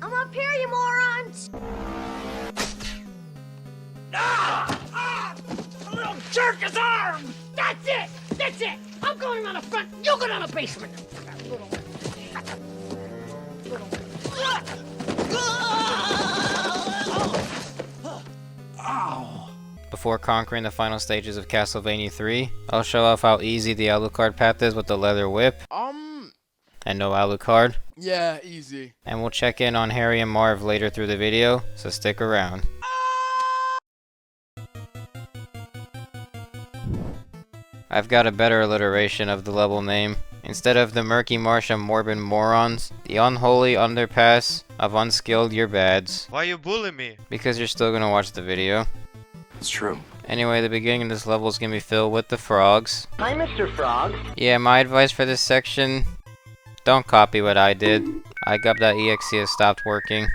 I'm up here, you morons! A little jerk his arm! That's it! That's it! I'm going on the front, you go down the basement! Before conquering the final stages of Castlevania 3, I'll show off how easy the Alucard path is with the leather whip. And no Alucard. Yeah, easy. And we'll check in on Harry and Marv later through the video, so stick around. I've got a better alliteration of the level name. Instead of the murky marsh of morbid morons, the unholy underpass of unskilled you're bads. Why you bully me? Because you're still gonna watch the video. It's true. Anyway, the beginning of this level is gonna be filled with the frogs. Hi, Mr. Frog. Yeah, my advice for this section, don't copy what I did. iGub.exe has stopped working.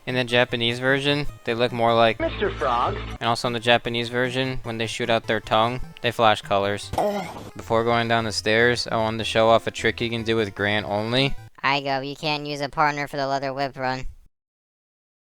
In the Japanese version, they look more like Mr. Frog. and also in the Japanese version, when they shoot out their tongue, they flash colors. Before going down the stairs, I wanted to show off a trick you can do with Grant only. Igo, you can't use a partner for the leather whip run.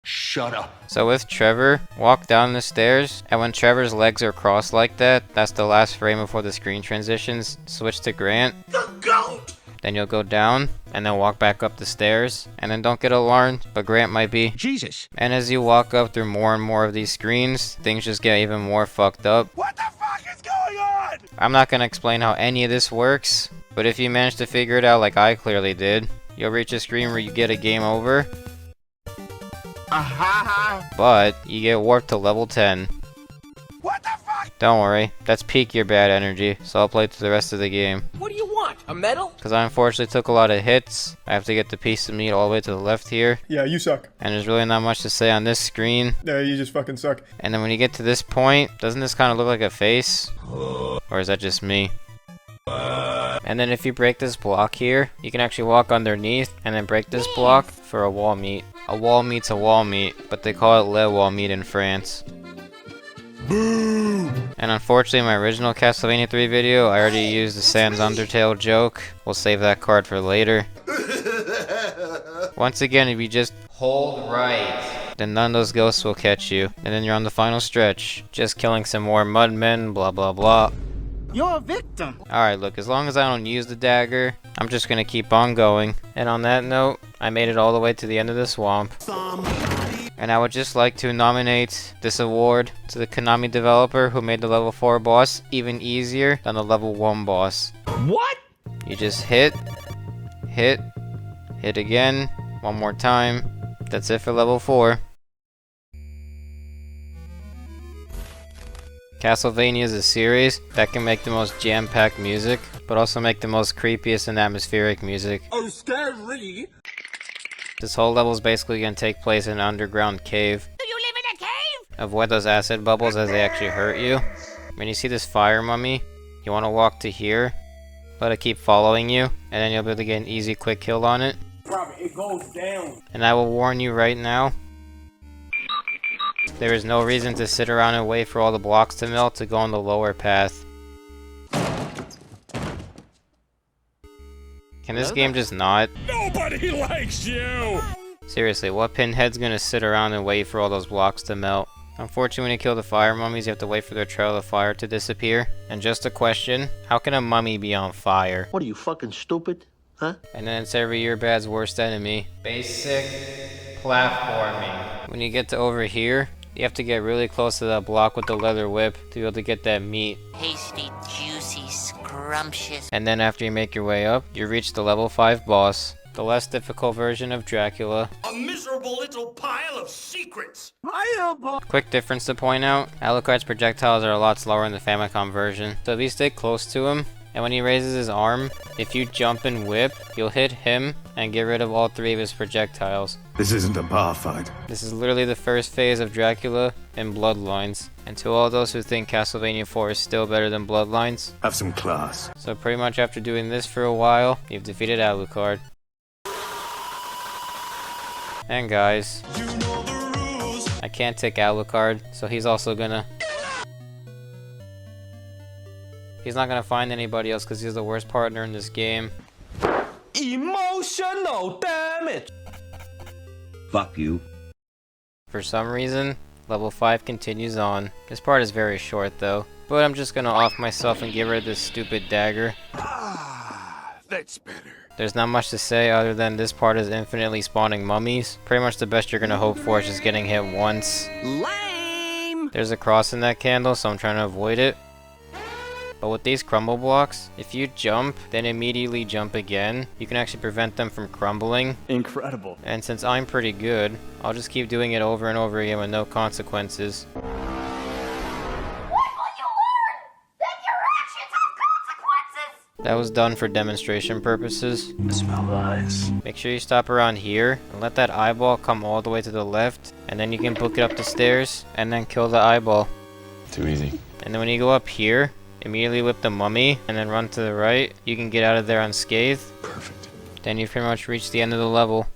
Shut up. So with Trevor, walk down the stairs, and when Trevor's legs are crossed like that, that's the last frame before the screen transitions. Switch to Grant. The goat! Then you'll go down, and then walk back up the stairs. And then don't get alarmed, but Grant might be. Jesus. And as you walk up through more and more of these screens, things just get even more fucked up. What the fuck is going on? I'm not gonna explain how any of this works, but if you manage to figure it out like I clearly did, you'll reach a screen where you get a game over, but you get warped to level 10. What the fuck? Don't worry, that's peak your bad energy, so I'll play through the rest of the game. What do you want? A medal? Because I unfortunately took a lot of hits, I have to get the piece of meat all the way to the left here, Yeah, you suck. and there's really not much to say on this screen. No, you just fucking suck. And then when you get to this point, doesn't this kind of look like a face? Or is that just me? And then if you break this block here, you can actually walk underneath and then break this block for a wall meat. A wall meat's a wall meat, but they call it le wall meat in France. Boo! And unfortunately in my original Castlevania 3 video, I already used the Sans Undertale joke. We'll save that card for later. Once again, if you just hold right, then none of those ghosts will catch you. And then you're on the final stretch. Just killing some more mudmen, blah blah blah. You're a victim. Alright, look, as long as I don't use the dagger, I'm just gonna keep on going. And on that note, I made it all the way to the end of the swamp. And I would just like to nominate this award to the Konami developer who made the level 4 boss even easier than the level 1 boss. What? You just hit, hit again, one more time. That's it for level 4. Castlevania is a series that can make the most jam-packed music, but also make the most creepiest and atmospheric music. Oh, scary! This whole level is basically going to take place in an underground cave. Do you live in a cave? Avoid those acid bubbles as they actually hurt you. When you see this fire mummy, you want to walk to here, let it keep following you, and then you'll be able to get an easy quick kill on it. It goes down. And I will warn you right now, there is no reason to sit around and wait for all the blocks to melt to go on the lower path. Can this game just not? Nobody likes you! Seriously, what pinhead's gonna sit around and wait for all those blocks to melt? Unfortunately, when you kill the fire mummies, you have to wait for their trail of fire to disappear. And just a question, how can a mummy be on fire? What are you, fucking stupid? Huh? And then it's every year bad's worst enemy. Basic platforming. When you get to over here, you have to get really close to that block with the leather whip to be able to get that meat. Tasty, juicy, scrumptious. And then after you make your way up, you reach the level 5 boss. The less difficult version of Dracula. A miserable little pile of secrets! Quick difference to point out, Alucard's projectiles are a lot slower in the Famicom version. So if you stay close to him, and when he raises his arm, if you jump and whip, you'll hit him and get rid of all 3 of his projectiles. This isn't a bar fight. This is literally the first phase of Dracula in Bloodlines. And to all those who think Castlevania 4 is still better than Bloodlines, Have some class. so pretty much after doing this for a while, you've defeated Alucard. And guys, I can't take Alucard, so he's also gonna... He's not gonna find anybody else because he's the worst partner in this game. Emotional damage! Fuck you. For some reason, level 5 continues on. This part is very short though, but I'm just gonna off myself and get rid of this stupid dagger. That's better. There's not much to say other than this part is infinitely spawning mummies. Pretty much the best you're gonna hope for is just getting hit once. Lame! There's a cross in that candle, so I'm trying to avoid it. But with these crumble blocks, if you jump, then immediately jump again, you can actually prevent them from crumbling. Incredible. And since I'm pretty good, I'll just keep doing it over and over again with no consequences. That was done for demonstration purposes. I smell lies. Make sure you stop around here and let that eyeball come all the way to the left, and then you can book it up the stairs and then kill the eyeball. Too easy. And then when you go up here, immediately whip the mummy and then run to the right. You can get out of there unscathed. Perfect. Then you've pretty much reached the end of the level.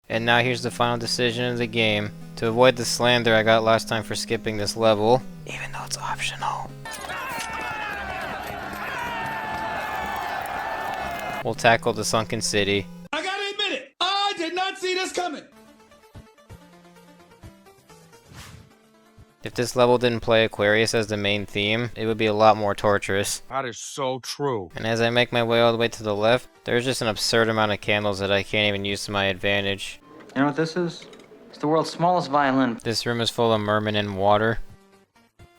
And now here's the final decision of the game. To avoid the slander I got last time for skipping this level, even though it's optional, we'll tackle the sunken city. I gotta admit it, I did not see this coming. If this level didn't play Aquarius as the main theme, it would be a lot more torturous. That is so true. And as I make my way all the way to the left, there's just an absurd amount of candles that I can't even use to my advantage. You know what this is? It's the world's smallest violin. This room is full of mermen and water.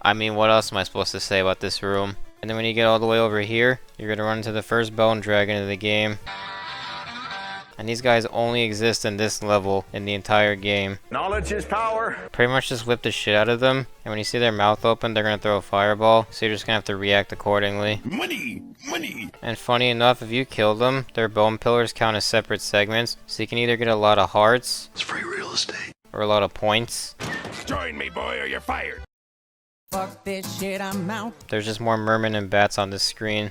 I mean, what else am I supposed to say about this room? And then when you get all the way over here, you're gonna run into the first bone dragon of the game. And these guys only exist in this level in the entire game. Knowledge is power. Pretty much just whip the shit out of them, and when you see their mouth open, they're gonna throw a fireball, so you're just gonna have to react accordingly. Money! Money! And funny enough, if you kill them, their bone pillars count as separate segments, so you can either get a lot of hearts, It's free real estate. or a lot of points. Join me, boy, or you're fired. Fuck this shit, I'm out. There's just more mermen and bats on this screen.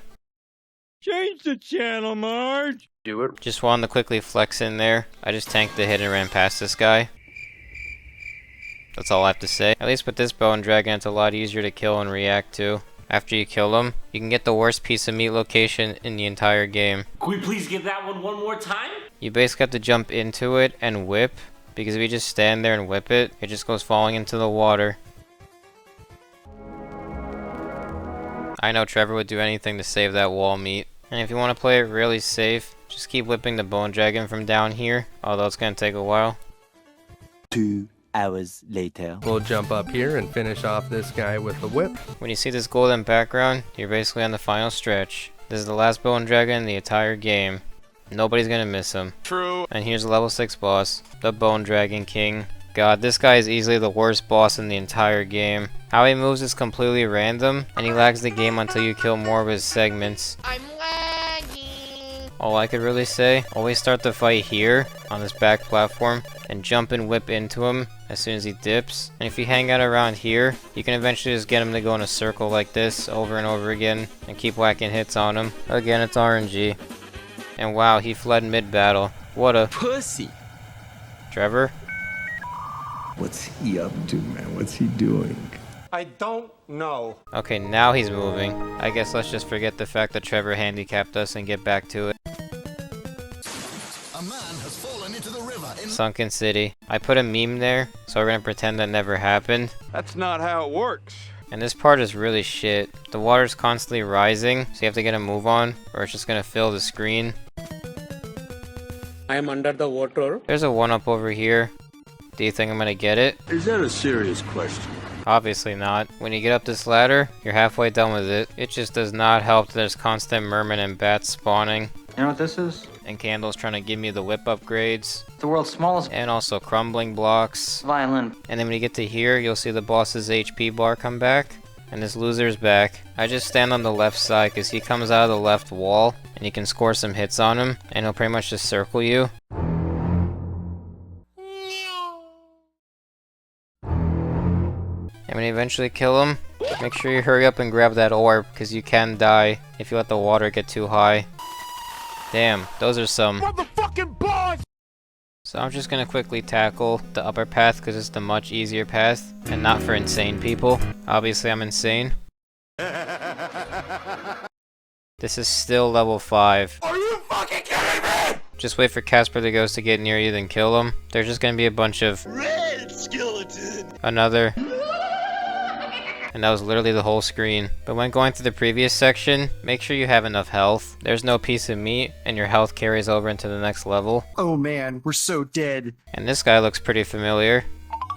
Change the channel, Marge. Do it. Just wanted to quickly flex in there. I just tanked the hit and ran past this guy. That's all I have to say. At least with this bone dragon, it's a lot easier to kill and react to. After you kill him, you can get the worst piece of meat location in the entire game. Can we please give that one more time? You basically have to jump into it and whip, because if you just stand there and whip it, it just goes falling into the water. I know Trevor would do anything to save that wall meat. And if you want to play it really safe, just keep whipping the bone dragon from down here, although it's going to take a while. 2 hours later. We'll jump up here and finish off this guy with the whip. When you see this golden background, you're basically on the final stretch. This is the last bone dragon in the entire game. Nobody's going to miss him. True. And here's the level 6 boss, the Bone Dragon King. God, this guy is easily the worst boss in the entire game. How he moves is completely random, and he lags the game until you kill more of his segments. I'm lagging. All I could really say, always start the fight here, on this back platform, and jump and whip into him as soon as he dips. And if you hang out around here, you can eventually just get him to go in a circle like this over and over again, and keep whacking hits on him. Again, it's RNG. And wow, he fled mid-battle. What a Pussy. Trevor? What's he up to, man? What's he doing? I don't know. Okay, now he's moving. I guess let's just forget the fact that Trevor handicapped us and get back to it. A man has fallen into the river in Sunken City. I put a meme there, so we're gonna pretend that never happened. That's not how it works. And this part is really shit. The water's constantly rising, so you have to get a move on, or it's just gonna fill the screen. I am under the water. There's a 1-up over here. Do you think I'm gonna get it? Is that a serious question? Obviously not. When you get up this ladder, you're halfway done with it. It just does not help that there's constant mermen and bats spawning. You know what this is? And Candle's trying to give me the whip upgrades. It's the world's smallest And also crumbling blocks. violin. And then when you get to here, you'll see the boss's HP bar come back. And this loser's back. I just stand on the left side because he comes out of the left wall. And you can score some hits on him. And he'll pretty much just circle you. And when you eventually kill him, make sure you hurry up and grab that orb, because you can die if you let the water get too high. Damn, those are some Motherfucking boss! So I'm just gonna quickly tackle the upper path, because it's the much easier path, and not for insane people. Obviously I'm insane. This is still level 5. Are you fucking kidding me? Just wait for Casper the Ghost to get near you, then kill him. There's just gonna be a bunch of... Red skeleton! Another... And that was literally the whole screen. But when going through the previous section, make sure you have enough health. There's no piece of meat, and your health carries over into the next level. Oh man, we're so dead. And this guy looks pretty familiar.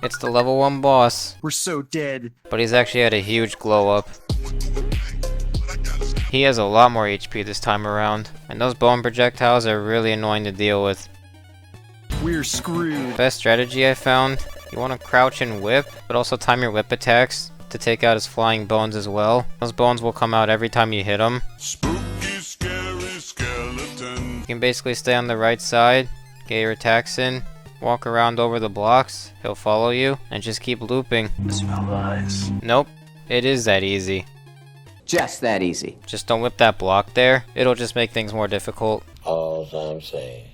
It's the level 1 boss. We're so dead. But he's actually had a huge glow up. He has a lot more HP this time around. And those bone projectiles are really annoying to deal with. We're screwed. Best strategy I found, you want to crouch and whip, but also time your whip attacks to take out his flying bones as well. Those bones will come out every time you hit them. Spooky, scary skeleton. You can basically stay on the right side, get your attacks in, walk around over the blocks, he'll follow you, and just keep looping. Smell lies. Nope, it is that easy. Just that easy. Just don't whip that block there, it'll just make things more difficult. All I'm saying.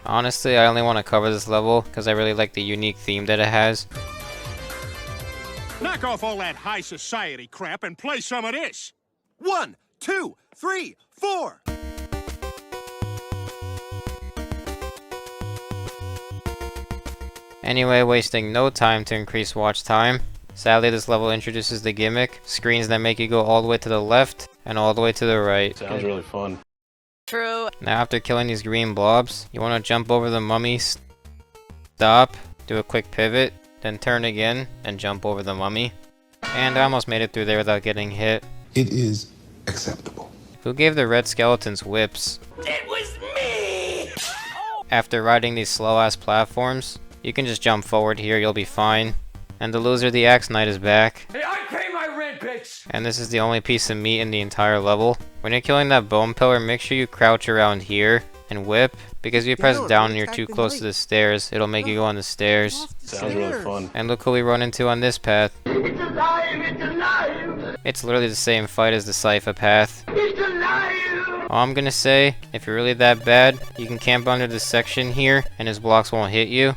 Honestly, I only want to cover this level because I really like the unique theme that it has. Knock off all that high society crap and play some of this. 1, 2, 3, 4. Anyway, wasting no time to increase watch time. Sadly, this level introduces the gimmick, screens that make you go all the way to the left and all the way to the right. Sounds really fun. True. Now after killing these green blobs, you want to jump over the mummy, stop, do a quick pivot, then turn again, and jump over the mummy. And I almost made it through there without getting hit. It is acceptable. Who gave the red skeletons whips? It was me! After riding these slow-ass platforms, you can just jump forward here, you'll be fine. And the loser, the Axe Knight, is back. Hey, I pay my rent, bitch! And this is the only piece of meat in the entire level. When you're killing that bone pillar, make sure you crouch around here and whip, because if you press down and you're too close to the stairs, it'll make you go on the stairs. Sounds really fun. And look who we run into on this path. It's alive! It's alive! It's literally the same fight as the Cypher path. It's alive! All I'm gonna say, if you're really that bad, you can camp under this section here, and his blocks won't hit you.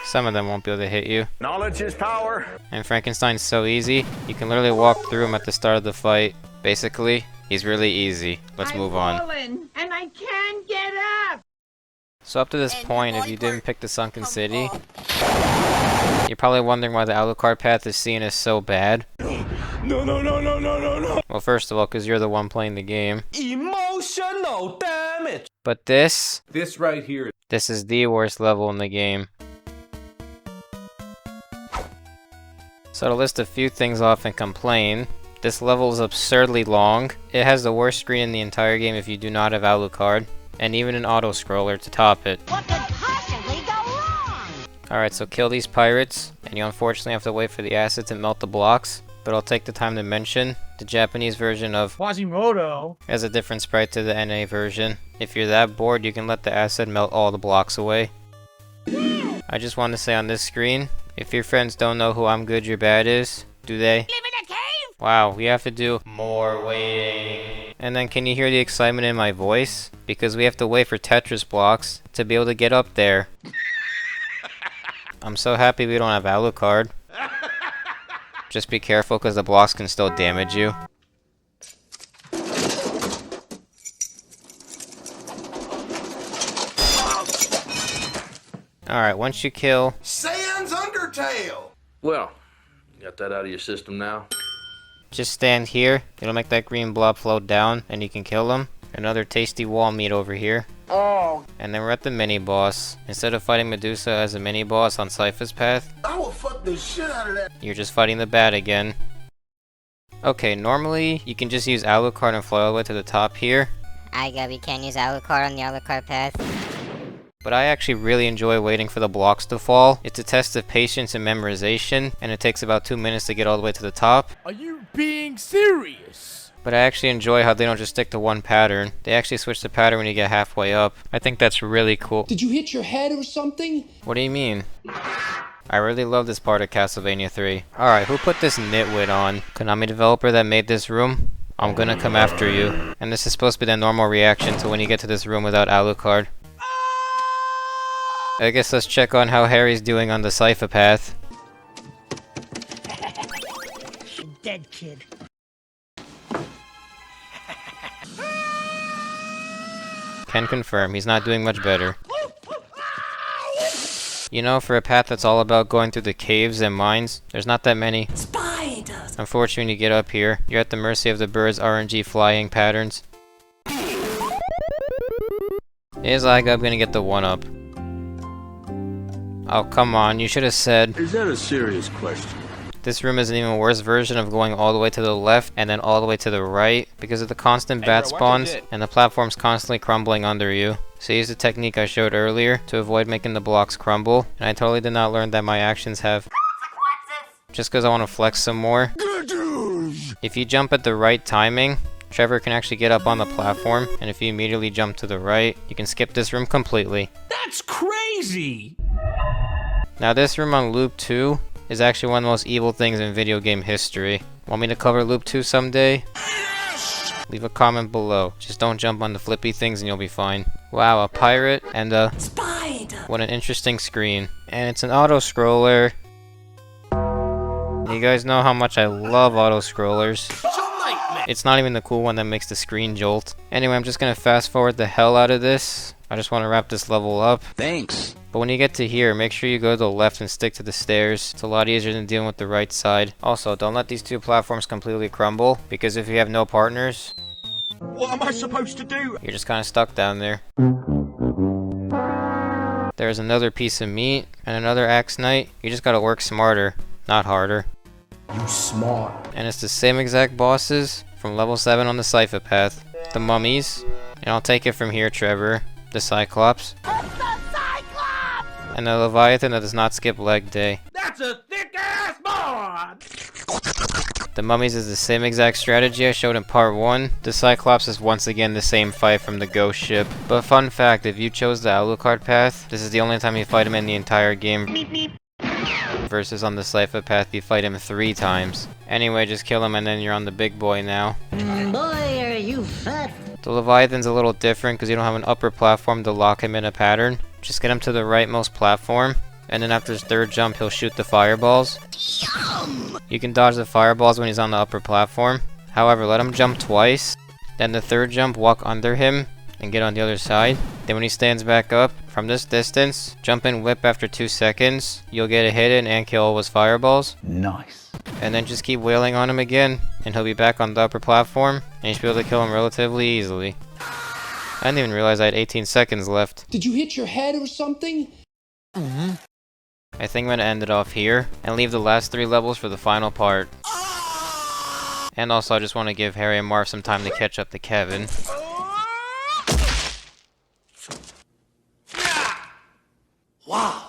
Some of them won't be able to hit you. Knowledge is power. And Frankenstein's so easy, you can literally walk through him at the start of the fight. Basically, he's really easy. Let's move on. And I can't get up! So up to this point, if you didn't pick the Sunken City, you're probably wondering why the Alucard path is seen as so bad. No. Well, first of all, because you're the one playing the game. Emotional damage! But this Right here. this is the worst level in the game. So to list a few things off and complain, this level is absurdly long. It has the worst screen in the entire game if you do not have Alucard, and even an auto-scroller to top it. What could possibly go wrong? Alright, so kill these pirates, and you unfortunately have to wait for the acid to melt the blocks, but I'll take the time to mention, the Japanese version of Quasimodo has a different sprite to the NA version. If you're that bored, you can let the acid melt all the blocks away. I just want to say on this screen, if your friends don't know who I'm good, you're bad is, do they? Live in a cave? Wow, we have to do more waiting. And then can you hear the excitement in my voice? Because we have to wait for Tetris blocks to be able to get up there. I'm so happy we don't have Alucard. Just be careful because the blocks can still damage you. Alright, once you kill... Sans Undertale! Well, you got that out of your system now? just stand here. It'll make that green blob float down, and you can kill them. Another tasty wall meat over here. Oh. And then we're at the mini-boss. Instead of fighting Medusa as a mini-boss on Cypher's path, I will fuck the shit out of that. you're just fighting the bat again. Okay, normally you can just use Alucard and fly all the way to the top here. We can't use Alucard on the Alucard path. But I actually really enjoy waiting for the blocks to fall. It's a test of patience and memorization, and it takes about 2 minutes to get all the way to the top. Are you being serious? But I actually enjoy how they don't just stick to one pattern. They actually switch the pattern when you get halfway up. I think that's really cool. Did you hit your head or something? What do you mean? I really love this part of Castlevania 3. Alright, who put this nitwit on? Konami developer that made this room? I'm gonna come after you. And this is supposed to be the normal reaction to when you get to this room without Alucard. I guess let's check on how Harry's doing on the Cypher path. Dead kid. can confirm he's not doing much better. You know, for a path that's all about going through the caves and mines, there's not that many. Spiders! Unfortunately, when you get up here, you're at the mercy of the bird's RNG flying patterns. Here's like I'm gonna get the 1-up. Oh, come on, you should have said... Is that a serious question? This room is an even worse version of going all the way to the left and then all the way to the right because of the constant bat spawns and the platform's constantly crumbling under you. So use the technique I showed earlier to avoid making the blocks crumble, and I totally did not learn that my actions have just because I want to flex some more. If you jump at the right timing, Trevor can actually get up on the platform, and if you immediately jump to the right, you can skip this room completely. That's crazy! Now this room on loop 2 is actually one of the most evil things in video game history. Want me to cover loop 2 someday? Yes! Leave a comment below. Just don't jump on the flippy things and you'll be fine. Wow, a pirate and a spider. What an interesting screen. And it's an auto-scroller. You guys know how much I love auto-scrollers. It's not even the cool one that makes the screen jolt. Anyway, I'm just gonna fast forward the hell out of this. I just want to wrap this level up. Thanks. But when you get to here, make sure you go to the left and stick to the stairs. It's a lot easier than dealing with the right side. Also, don't let these two platforms completely crumble, because if you have no partners... What am I supposed to do? You're just kind of stuck down there. There's another piece of meat, and another axe knight. You just gotta work smarter, not harder. You smart. And it's the same exact bosses from level 7 on the Cypher path. The mummies. And I'll take it from here, Trevor. The Cyclops. And the Leviathan that does not skip leg day. That's a thick-ass mod! The mummies is the same exact strategy I showed in part 1. The Cyclops is once again the same fight from the ghost ship. But fun fact, if you chose the Alucard path, this is the only time you fight him in the entire game. Beep, beep. Versus on the Cypher path, you fight him 3 times. Anyway, just kill him and then you're on the big boy now. Boy, are you fat. The Leviathan's a little different because you don't have an upper platform to lock him in a pattern. Just get him to the rightmost platform, and then after his 3rd jump, he'll shoot the fireballs. Yum! You can dodge the fireballs when he's on the upper platform. However, let him jump twice, then the 3rd jump, walk under him, and get on the other side. Then when he stands back up, from this distance, jump and whip after 2 seconds. You'll get a hit in and kill all his fireballs. Nice. And then just keep wailing on him again, and he'll be back on the upper platform, and you should be able to kill him relatively easily. I didn't even realize I had 18 seconds left. Did you hit your head or something? I think I'm gonna end it off here, and leave the last 3 levels for the final part. And also I just want to give Harry and Marv some time to catch up to Kevin. Wow.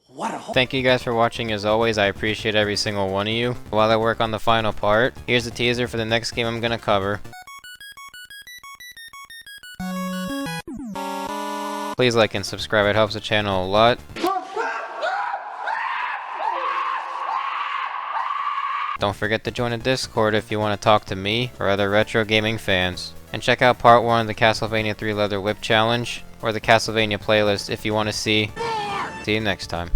What a Thank you guys for watching as always, I appreciate every single one of you. While I work on the final part, here's the teaser for the next game I'm gonna cover. Please like and subscribe, it helps the channel a lot. Don't forget to join the Discord if you want to talk to me or other retro gaming fans. And check out part 1 of the Castlevania 3 Leather Whip Challenge, or the Castlevania playlist if you want to see. See you next time.